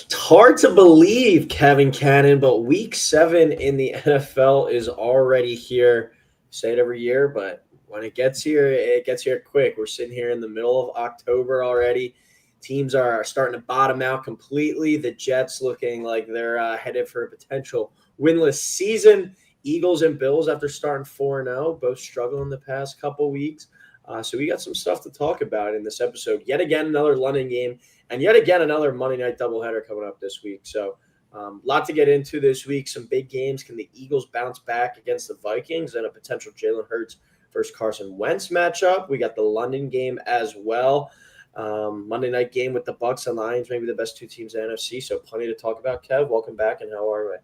It's hard to believe, Kevin Cannon, but week 7 in the NFL is already here. Say it every year, but when it gets here quick. We're sitting here in the middle of October already. Teams are starting to bottom out completely. The Jets looking like they're headed for a potential winless season. Eagles and Bills, after starting 4-0, both struggling the past couple weeks. So we got some stuff to talk about in this episode. Yet again, another London game. And yet again, another Monday night doubleheader coming up this week. So a lot to get into this week. Some big games. Can the Eagles bounce back against the Vikings and a potential Jalen Hurts versus Carson Wentz matchup? We got the London game as well. Monday night game with the Bucs and Lions, maybe the best two teams in the NFC. So plenty to talk about. Kev, welcome back, and how are we?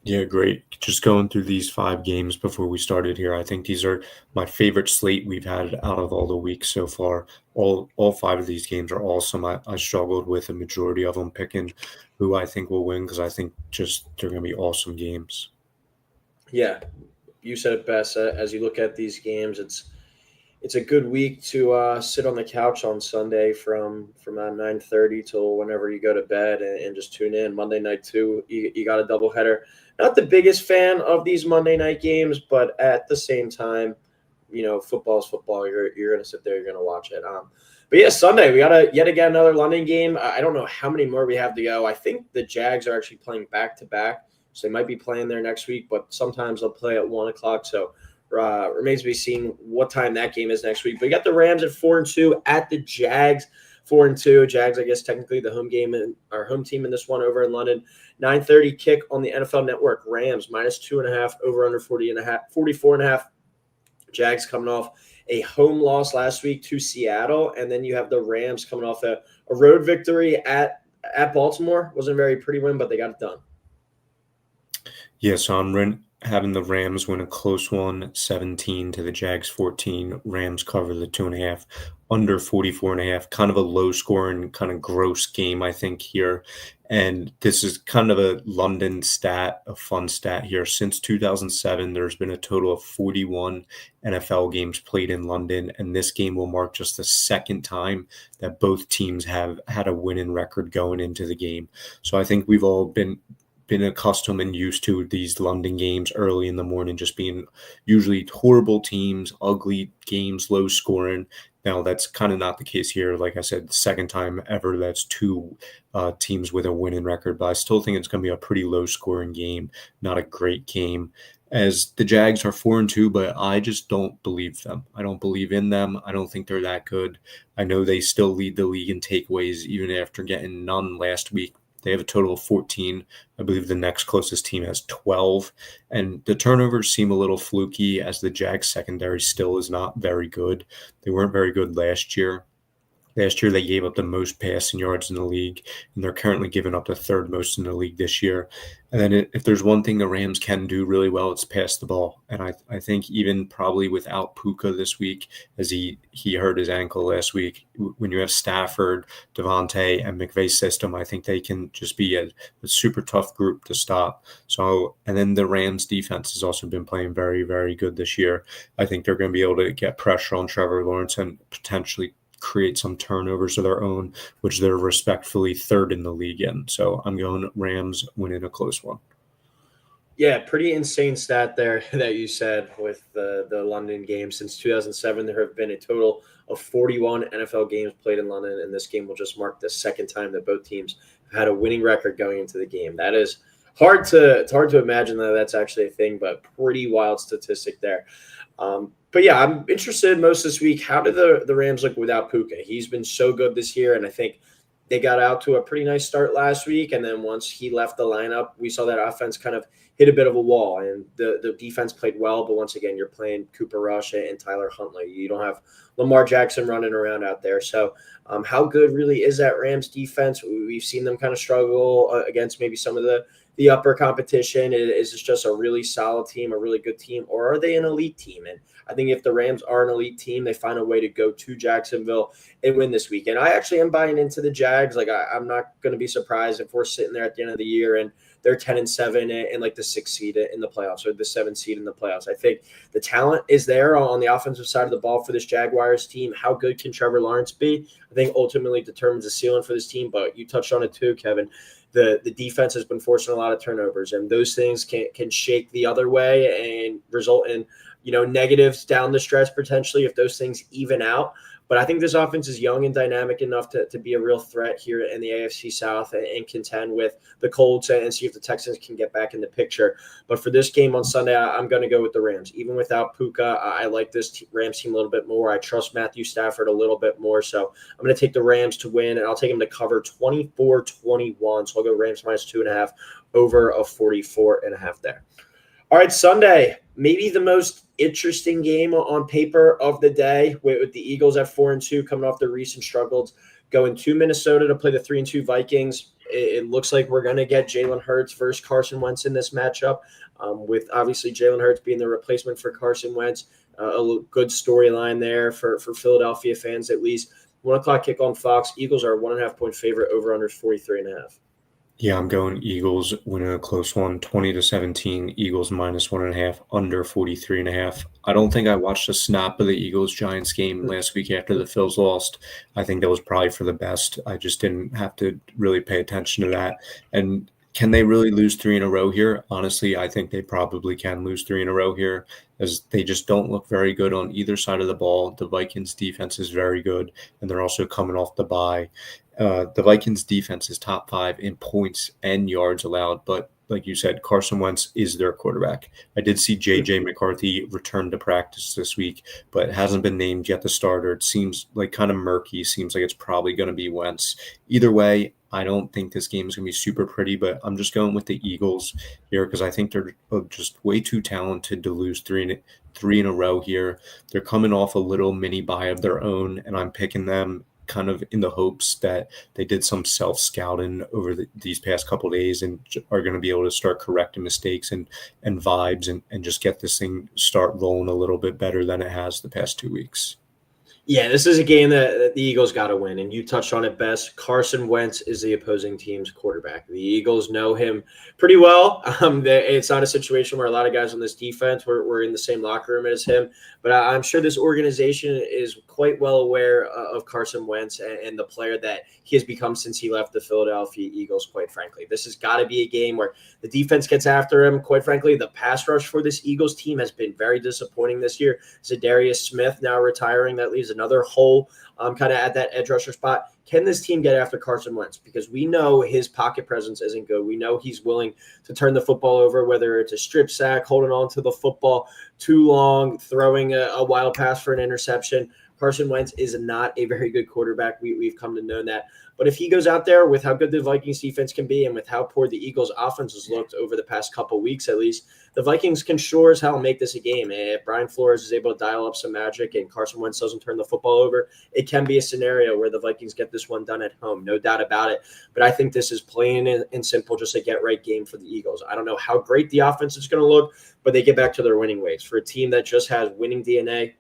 Yeah, great. Just going through these 5 games before we started here. I think these are my favorite slate we've had out of all the weeks so far. All 5 of these games are awesome. I struggled with a majority of them picking who I think will win because I think just they're going to be awesome games. Yeah, you said it best. As you look at these games, it's a good week to sit on the couch on Sunday from 9:30 till whenever you go to bed and just tune in. Monday night too, you got a doubleheader. Not the biggest fan of these Monday night games, but at the same time, football is football. You're gonna sit there, you're gonna watch it. But yeah, Sunday we got yet again another London game. I don't know how many more we have to go. I think the Jags are actually playing back to back, so they might be playing there next week. But sometimes they'll play at 1 o'clock. So remains to be seen what time that game is next week. But you got the Rams at 4-2 at the Jags, 4-2. Jags, I guess, technically the home game and our home team in this one over in London. 9:30 kick on the NFL Network. Rams -2.5, over under 44.5. Jags coming off a home loss last week to Seattle, and then you have the Rams coming off a road victory at Baltimore. Wasn't a very pretty win, but they got it done. Yeah, so I'm having the Rams win a close one, 17 to the Jags 14. Rams cover the 2.5, under 44.5. Kind of a low scoring, kind of gross game, I think, here. And this is kind of a London stat, a fun stat here. Since 2007, there's been a total of 41 NFL games played in London, and this game will mark just the second time that both teams have had a winning record going into the game. So I think we've all been accustomed and used to these London games early in the morning just being usually horrible teams, ugly games, low scoring. Now, that's kind of not the case here. Like I said, the second time ever that's 2 teams with a winning record, but I still think it's going to be a pretty low scoring game, not a great game. As the Jags are 4-2, but I just don't believe them. I don't believe in them. I don't think they're that good. I know they still lead the league in takeaways even after getting none last week. They have a total of 14. I believe the next closest team has 12. And the turnovers seem a little fluky as the Jags secondary still is not very good. They weren't very good last year. Last year, they gave up the most passing yards in the league, and they're currently giving up the 3rd most in the league this year. And then if there's one thing the Rams can do really well, it's pass the ball. And I think even probably without Puka this week, as he hurt his ankle last week, when you have Stafford, Devontae, and McVay's system, I think they can just be a super tough group to stop. So, and then the Rams defense has also been playing very, very good this year. I think they're going to be able to get pressure on Trevor Lawrence and potentially create some turnovers of their own, which they're respectfully 3rd in the league in. So I'm going Rams winning a close one. Yeah, pretty insane stat there that you said with the London game. Since 2007, there have been a total of 41 NFL games played in London, and this game will just mark the second time that both teams have had a winning record going into the game. That is hard to imagine that that's actually a thing, but pretty wild statistic there. But yeah, I'm interested most this week. How did the Rams look without Puka? He's been so good this year, and I think they got out to a pretty nice start last week. And then once he left the lineup, we saw that offense kind of hit a bit of a wall, and the defense played well. But once again, you're playing Cooper Rush and Tyler Huntley. You don't have Lamar Jackson running around out there. So how good really is that Rams defense? We've seen them kind of struggle against maybe some of the upper competition. Is this just a really solid team, a really good team, or are they an elite team? And I think if the Rams are an elite team, they find a way to go to Jacksonville and win this weekend. I actually am buying into the Jags. Like I'm not going to be surprised if we're sitting there at the end of the year and they're 10-7 and like the 6th seed in the playoffs or the 7th seed in the playoffs. I think the talent is there on the offensive side of the ball for this Jaguars team. How good can Trevor Lawrence be? I think ultimately determines the ceiling for this team. But you touched on it too, Kevin. The defense has been forcing a lot of turnovers, and those things can shake the other way and result in negatives down the stretch potentially if those things even out. But I think this offense is young and dynamic enough to be a real threat here in the AFC South and contend with the Colts and see if the Texans can get back in the picture. But for this game on Sunday, I'm going to go with the Rams. Even without Puka, I like this Rams team a little bit more. I trust Matthew Stafford a little bit more. So I'm going to take the Rams to win, and I'll take them to cover 24-21. So I'll go Rams minus 2.5 over a 44.5 there. All right, Sunday, maybe the most interesting game on paper of the day with the Eagles at 4-2 coming off their recent struggles, going to Minnesota to play the 3-2 Vikings. It looks like we're going to get Jalen Hurts versus Carson Wentz in this matchup, with obviously Jalen Hurts being the replacement for Carson Wentz. A good storyline there for Philadelphia fans at least. 1 o'clock kick on Fox. Eagles are a 1.5-point favorite, over under 43.5. Yeah, I'm going Eagles winning a close one, 20-17. Eagles minus 1.5, under 43.5. I don't think I watched a snap of the Eagles-Giants game last week after the Phils lost. I think that was probably for the best. I just didn't have to really pay attention to that. And can they really lose 3 in a row here? Honestly, I think they probably can lose 3 in a row here, as they just don't look very good on either side of the ball. The Vikings defense is very good, and they're also coming off the bye. The Vikings defense is top 5 in points and yards allowed, but like you said, Carson Wentz is their quarterback. I did see J.J. McCarthy return to practice this week, but hasn't been named yet the starter. It seems like kind of murky. Seems like it's probably going to be Wentz. Either way, I don't think this game is going to be super pretty, but I'm just going with the Eagles here because I think they're just way too talented to lose three in a row here. They're coming off a little mini bye of their own, and I'm picking them kind of in the hopes that they did some self-scouting over these past couple of days and are going to be able to start correcting mistakes and vibes and just get this thing start rolling a little bit better than it has the past 2 weeks. Yeah, this is a game that the Eagles got to win, and you touched on it best. Carson Wentz is the opposing team's quarterback. The Eagles know him pretty well. It's not a situation where a lot of guys on this defense were in the same locker room as him, but I'm sure this organization is quite well aware of Carson Wentz and the player that he has become since he left the Philadelphia Eagles, quite frankly. This has got to be a game where the defense gets after him. Quite frankly, the pass rush for this Eagles team has been very disappointing this year. Zadarius Smith now retiring. That leaves another hole kind of at that edge rusher spot. Can this team get after Carson Wentz? Because we know his pocket presence isn't good. We know he's willing to turn the football over, whether it's a strip sack, holding on to the football too long, throwing a wild pass for an interception. Carson Wentz is not a very good quarterback. We've come to know that. But if he goes out there with how good the Vikings defense can be and with how poor the Eagles offense has looked over the past couple weeks at least, the Vikings can sure as hell make this a game. If Brian Flores is able to dial up some magic and Carson Wentz doesn't turn the football over, it can be a scenario where the Vikings get this one done at home, no doubt about it. But I think this is plain and simple, just a get-right game for the Eagles. I don't know how great the offense is going to look, but they get back to their winning ways. For a team that just has winning DNA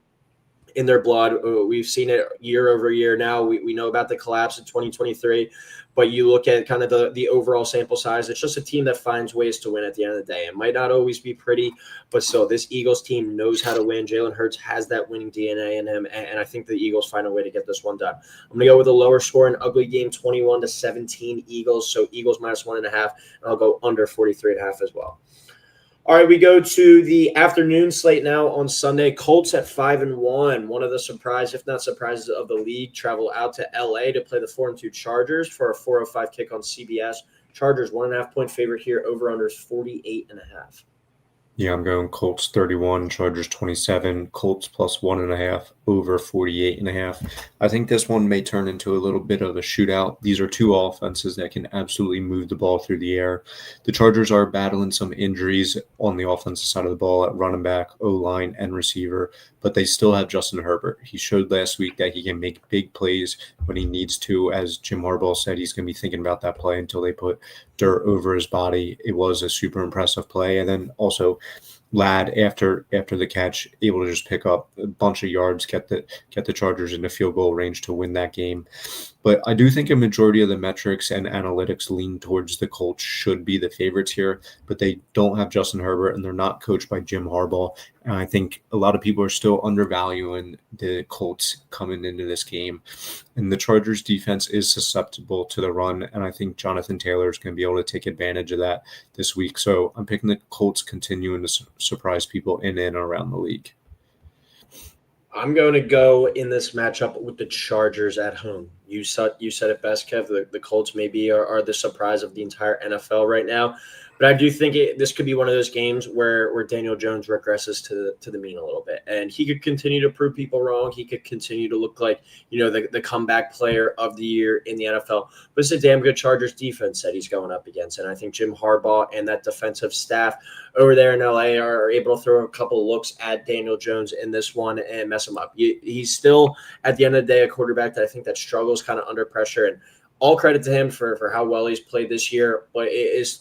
in their blood, we've seen it year over year now. We know about the collapse in 2023, but you look at kind of the overall sample size, it's just a team that finds ways to win at the end of the day. It might not always be pretty, but still, this Eagles team knows how to win. Jalen Hurts has that winning DNA in him, and I think the Eagles find a way to get this one done. I'm going to go with a lower score, an ugly game, 21-17 Eagles, so Eagles minus 1.5, and I'll go under 43.5 as well. All right, we go to the afternoon slate now on Sunday. Colts at 5-1. One of the surprise, if not surprises, of the league travel out to LA to play the 4-2 Chargers for a 4:05 kick on CBS. Chargers 1.5-point favorite here. Over under 48.5. Yeah, I'm going Colts 31, Chargers 27, Colts plus 1.5, over 48.5. I think this one may turn into a little bit of a shootout. These are two offenses that can absolutely move the ball through the air. The Chargers are battling some injuries on the offensive side of the ball at running back, O-line, and receiver, but they still have Justin Herbert. He showed last week that he can make big plays when he needs to. As Jim Harbaugh said, he's going to be thinking about that play until they put dirt over his body. It was a super impressive play. And then also Ladd after the catch, able to just pick up a bunch of yards, get the Chargers into field goal range to win that game. But I do think a majority of the metrics and analytics lean towards the Colts should be the favorites here, but they don't have Justin Herbert and they're not coached by Jim Harbaugh. And I think a lot of people are still undervaluing the Colts coming into this game. And the Chargers defense is susceptible to the run, and I think Jonathan Taylor is going to be able to take advantage of that this week. So I'm picking the Colts continuing to surprise people in and around the league. I'm going to go in this matchup with the Chargers at home. You said it best, Kev. The Colts maybe are the surprise of the entire NFL right now. But I do think this could be one of those games where Daniel Jones regresses to the mean a little bit. And he could continue to prove people wrong. He could continue to look like, the comeback player of the year in the NFL. But it's a damn good Chargers defense that he's going up against. And I think Jim Harbaugh and that defensive staff over there in LA are able to throw a couple looks at Daniel Jones in this one and mess him up. He's still, at the end of the day, a quarterback that I think that struggles kind of under pressure. And all credit to him for how well he's played this year. But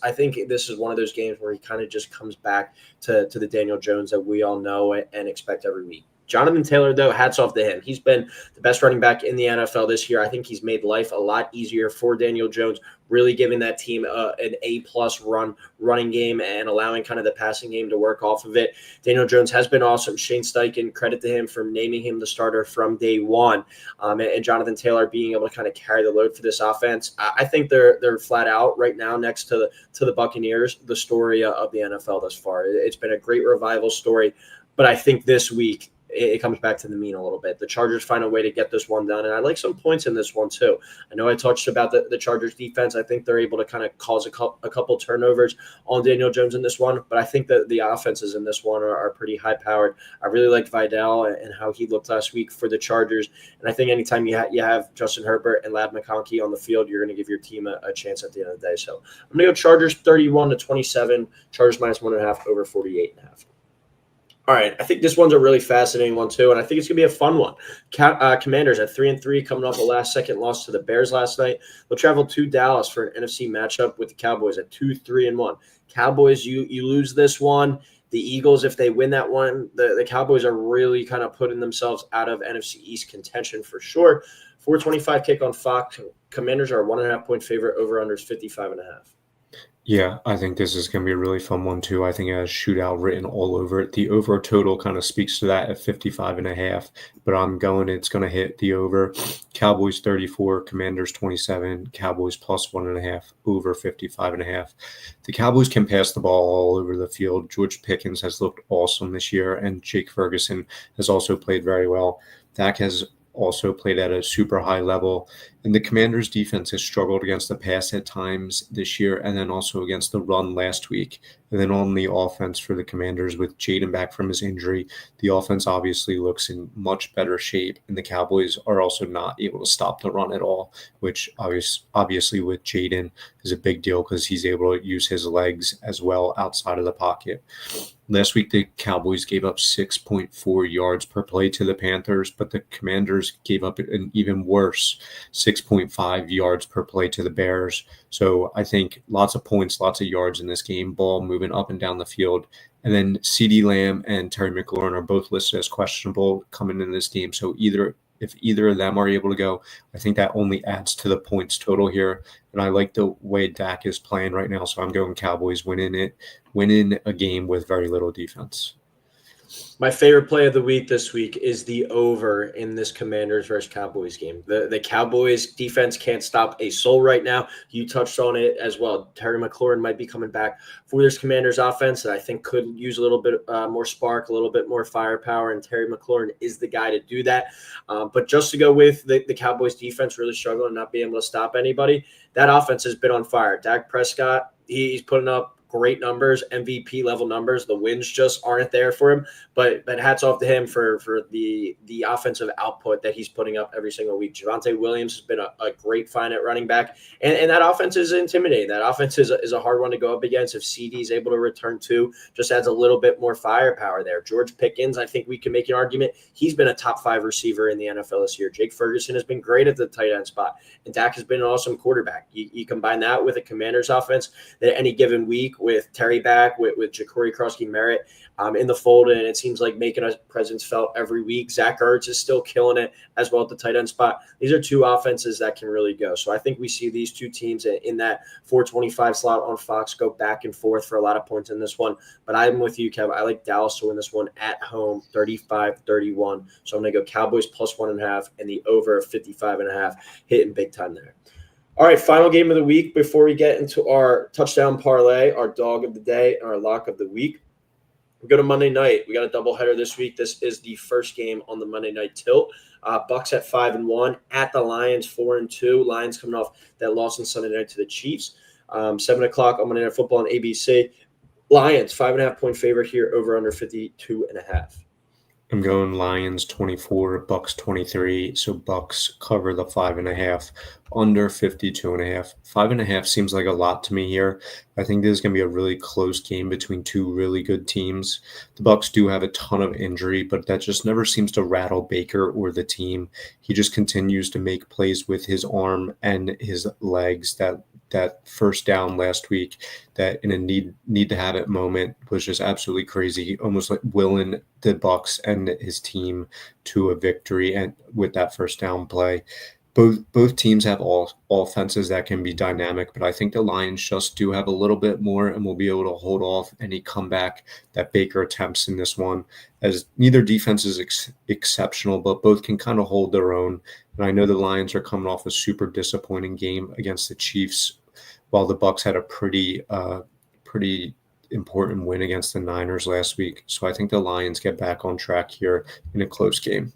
I think this is one of those games where he kind of just comes back to the Daniel Jones that we all know and expect every week. Jonathan Taylor, though, hats off to him. He's been the best running back in the NFL this year. I think he's made life a lot easier for Daniel Jones, really giving that team an A-plus running game and allowing kind of the passing game to work off of it. Daniel Jones has been awesome. Shane Steichen, credit to him for naming him the starter from day one. And Jonathan Taylor being able to kind of carry the load for this offense. I think they're flat out right now next to the Buccaneers, the story of the NFL thus far. It's been a great revival story, but I think this week it comes back to the mean a little bit. The Chargers find a way to get this one done, and I like some points in this one too. I know I touched about the Chargers defense. I think they're able to kind of cause a couple turnovers on Daniel Jones in this one, but I think that the offenses in this one are pretty high-powered. I really liked Vidal and how he looked last week for the Chargers, and I think anytime you have Justin Herbert and Ladd McConkey on the field, you're going to give your team a chance at the end of the day. So I'm going to go Chargers 31-27, Chargers -1.5 over 48.5. All right, I think this one's a really fascinating one too, and I think it's going to be a fun one. Commanders at 3-3, coming off a last-second loss to the Bears last night. They'll travel to Dallas for an NFC matchup with the Cowboys at 2-3-1. Cowboys, you lose this one. The Eagles, if they win that one, the Cowboys are really kind of putting themselves out of NFC East contention for sure. 4:25 kick on Fox. Commanders are a 1.5-point favorite. Over/under is 55.5. Yeah, I think this is going to be a really fun one too. I think it has shootout written all over it. The over total kind of speaks to that at 55.5, but it's going to hit the over. Cowboys 34, Commanders 27, Cowboys +1.5, over 55.5. The Cowboys can pass the ball all over the field. George Pickens has looked awesome this year, and Jake Ferguson has also played very well. Dak has also played at a super high level. And the Commanders' defense has struggled against the pass at times this year and then also against the run last week. And then on the offense for the Commanders, with Jaden back from his injury, the offense obviously looks in much better shape. And the Cowboys are also not able to stop the run at all, which obviously with Jaden is a big deal because he's able to use his legs as well outside of the pocket. Last week, the Cowboys gave up 6.4 yards per play to the Panthers, but the Commanders gave up an even worse 6.5 yards per play to the Bears. So I think lots of points, lots of yards in this game, ball moving up and down the field. And then CeeDee Lamb and Terry McLaurin are both listed as questionable coming into this game. So if either of them are able to go, I think that only adds to the points total here. And I like the way Dak is playing right now. So I'm going Cowboys winning a game with very little defense. My favorite play of the week this week is the over in this Commanders versus Cowboys game. The Cowboys defense can't stop a soul right now. You touched on it as well. Terry McLaurin might be coming back for this Commanders offense that I think could use a little bit more spark, a little bit more firepower, and Terry McLaurin is the guy to do that. But just to go with the Cowboys defense really struggling, not being able to stop anybody, that offense has been on fire. Dak Prescott, he's putting up great numbers, MVP level numbers. The wins just aren't there for him, but hats off to him for the offensive output that he's putting up every single week. Javonte Williams has been a great find at running back, and that offense is intimidating. That offense is a hard one to go up against. If CD is able to return to, just adds a little bit more firepower there. George Pickens, I think we can make an argument. He's been a top 5 receiver in the NFL this year. Jake Ferguson has been great at the tight end spot, and Dak has been an awesome quarterback. You combine that with a Commanders offense that any given week with Terry back, with Ja'Cory Krosky-Merritt in the fold, and it seems like making a presence felt every week. Zach Ertz is still killing it as well at the tight end spot. These are two offenses that can really go. So I think we see these two teams in that 425 slot on Fox go back and forth for a lot of points in this one. But I'm with you, Kevin. I like Dallas to win this one at home, 35-31. So I'm going to go Cowboys plus 1.5 and the over 55.5, hitting big time there. All right, final game of the week before we get into our touchdown parlay, our dog of the day, and our lock of the week. We go to Monday night. We got a doubleheader this week. This is the first game on the Monday night tilt. Bucks at 5-1 at the Lions 4-2. Lions coming off that loss on Sunday night to the Chiefs. 7 o'clock on Monday Night Football on ABC. Lions 5.5-point favorite here, over under 52.5. I'm going Lions 24, Bucks 23. So Bucks cover the 5.5, under 52.5. 5.5 seems like a lot to me here. I think this is going to be a really close game between two really good teams. The Bucks do have a ton of injury, but that just never seems to rattle Baker or the team. He just continues to make plays with his arm and his legs. That first down last week, that in a need to have it moment, was just absolutely crazy, almost like willing the Bucks and his team to a victory, and with that first down play. Both teams have all offenses that can be dynamic, but I think the Lions just do have a little bit more and will be able to hold off any comeback that Baker attempts in this one, as neither defense is exceptional, but both can kind of hold their own. And I know the Lions are coming off a super disappointing game against the Chiefs, while the Bucks had a pretty important win against the Niners last week. So I think the Lions get back on track here in a close game.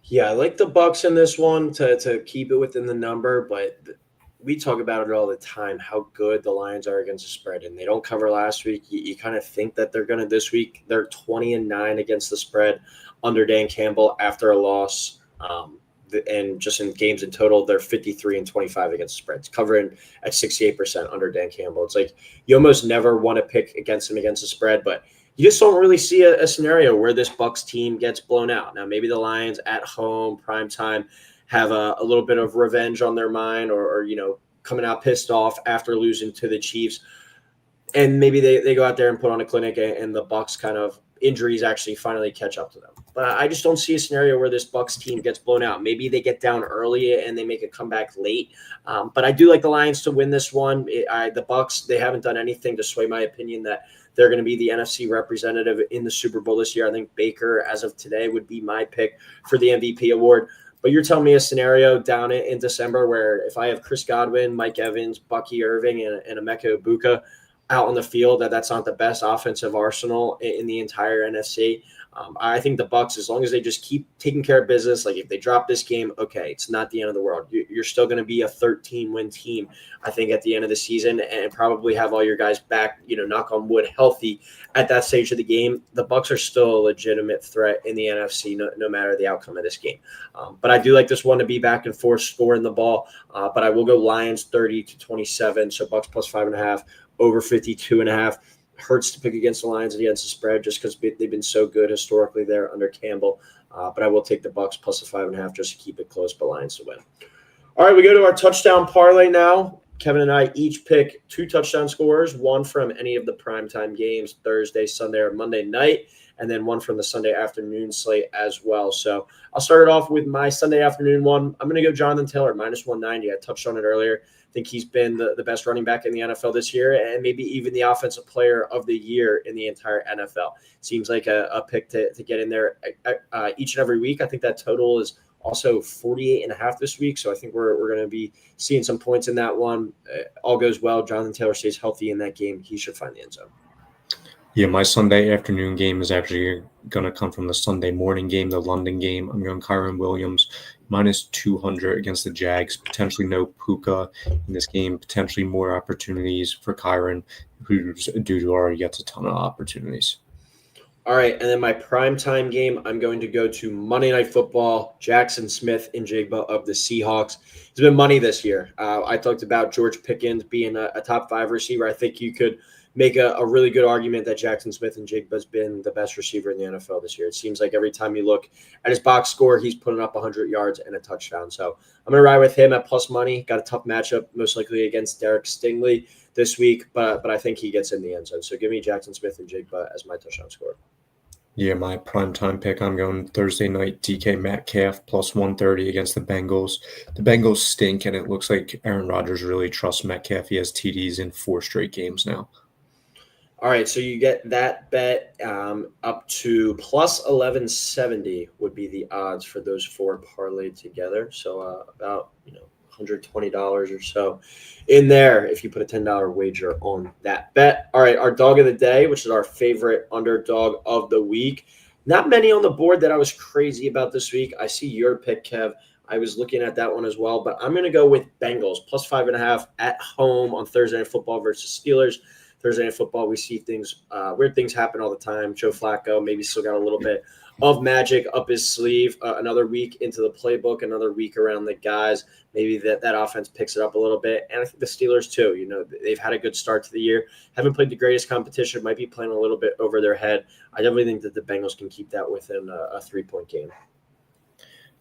Yeah, I like the Bucks in this one to keep it within the number, but we talk about it all the time, how good the Lions are against the spread, and they don't cover last week. You kind of think that they're going to this week. They're 20-9 against the spread under Dan Campbell after a loss. And just in games in total, they're 53-25 against the spreads, covering at 68% under Dan Campbell. It's like you almost never want to pick against him against the spread, but you just don't really see a scenario where this Bucks team gets blown out. Now, maybe the Lions at home, prime time, have a little bit of revenge on their mind, or coming out pissed off after losing to the Chiefs. And maybe they go out there and put on a clinic, and the Bucks kind of injuries actually finally catch up to them. But I just don't see a scenario where this Bucks team gets blown out. Maybe they get down early and they make a comeback late. But I do like the Lions to win this one. The Bucks, they haven't done anything to sway my opinion that they're going to be the NFC representative in the Super Bowl this year. I think Baker, as of today, would be my pick for the MVP award. But you're telling me a scenario down in December where if I have Chris Godwin, Mike Evans, Bucky Irving, and Emeka Egbuka out on the field, that's not the best offensive arsenal in the entire NFC. I think the Bucks, as long as they just keep taking care of business, like if they drop this game, okay, it's not the end of the world. You're still going to be a 13-win team, I think, at the end of the season, and probably have all your guys back, knock on wood, healthy at that stage of the game. The Bucks are still a legitimate threat in the NFC, no matter the outcome of this game. But I do like this one to be back and forth, scoring the ball. But I will go Lions 30-27, so Bucks plus 5.5, over 52.5. Hurts to pick against the Lions against the spread just because they've been so good historically there under Campbell. But I will take the Bucks plus the 5.5 just to keep it close, but Lions to win. All right, we go to our touchdown parlay now. Kevin and I each pick 2 touchdown scorers, one from any of the primetime games, Thursday, Sunday, or Monday night, and then one from the Sunday afternoon slate as well. So I'll start it off with my Sunday afternoon one. I'm going to go Jonathan Taylor, minus 190. I touched on it earlier. I think he's been the best running back in the NFL this year, and maybe even the offensive player of the year in the entire NFL. Seems like a pick to get in there each and every week. I think that total is also 48.5 this week. So I think we're going to be seeing some points in that one. All goes well. Jonathan Taylor stays healthy in that game. He should find the end zone. Yeah, my Sunday afternoon game is actually going to come from the Sunday morning game, the London game. I'm going Kyren Williams, minus 200 against the Jags. Potentially no Puka in this game. Potentially more opportunities for Kyren, who's due to already gets a ton of opportunities. All right, and then my primetime game, I'm going to go to Monday Night Football, Jackson Smith and Jigba of the Seahawks. It's been money this year. I talked about George Pickens being a top 5 receiver. I think you could make a really good argument that Jackson Smith and Jigba has been the best receiver in the NFL this year. It seems like every time you look at his box score, he's putting up 100 yards and a touchdown. So I'm going to ride with him at plus money. Got a tough matchup, most likely against Derek Stingley. this week, but I think he gets in the end zone. So give me Jackson Smith-Njigba as my touchdown scorer. Yeah, my primetime pick, I'm going Thursday night, DK Metcalf plus 130 against the Bengals. The Bengals stink, and it looks like Aaron Rodgers really trusts Metcalf. He has TDs in 4 straight games now. All right, so you get that bet up to plus 1170 would be the odds for those 4 parlayed together. So about $120 or so in there if you put a $10 wager on that bet. All right, our dog of the day, which is our favorite underdog of the week. Not many on the board that I was crazy about this week. I see your pick, Kev. I was looking at that one as well, but I'm going to go with Bengals plus 5.5 at home on Thursday Night Football versus Steelers. Thursday Night Football, we see weird things happen all the time. Joe Flacco maybe still got a little bit of magic up his sleeve. Another week into the playbook, another week around the guys. Maybe that offense picks it up a little bit. And I think the Steelers too. They've had a good start to the year. Haven't played the greatest competition. Might be playing a little bit over their head. I definitely think that the Bengals can keep that within a 3-point game.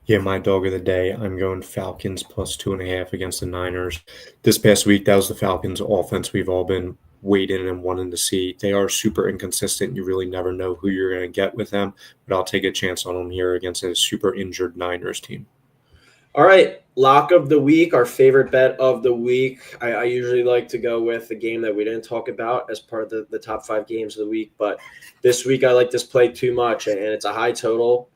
Yeah, my dog of the day, I'm going Falcons plus 2.5 against the Niners. This past week, that was the Falcons' offense we've all been waiting and wanting to see. They are super inconsistent. You really never know who you're going to get with them, but I'll take a chance on them here against a super injured Niners team. All right, lock of the week, our favorite bet of the week. I usually like to go with the game that we didn't talk about as part of the top 5 games of the week, but this week I like this play too much, and it's a high total.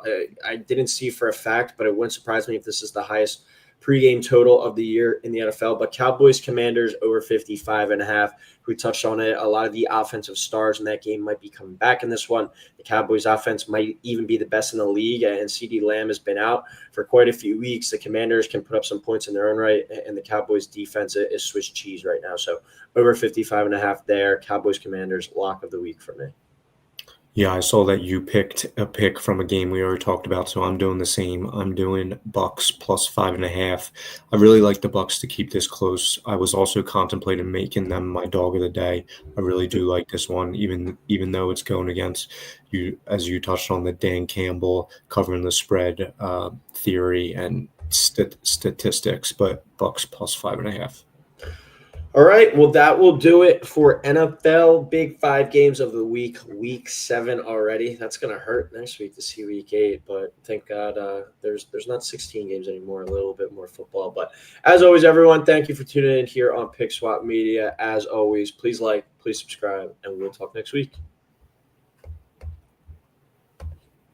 I didn't see for a fact, but it wouldn't surprise me if this is the highest pregame total of the year in the NFL. But Cowboys Commanders over 55.5. We touched on it. A lot of the offensive stars in that game might be coming back in this one. The Cowboys offense might even be the best in the league, and CeeDee Lamb has been out for quite a few weeks. The Commanders can put up some points in their own right, and the Cowboys defense is Swiss cheese right now. So over 55.5 there. Cowboys Commanders lock of the week for me. Yeah, I saw that you picked a pick from a game we already talked about, so I'm doing the same. I'm doing Bucks plus 5.5. I really like the Bucks to keep this close. I was also contemplating making them my dog of the day. I really do like this one, even though it's going against you, as you touched on, the Dan Campbell covering the spread theory and statistics. But Bucks plus 5.5. All right, well, that will do it for NFL Big 5 games of the week, week 7 already. That's going to hurt next week to see week 8, but thank God there's not 16 games anymore, a little bit more football. But as always, everyone, thank you for tuning in here on Pick Swap Media. As always, please like, please subscribe, and we'll talk next week.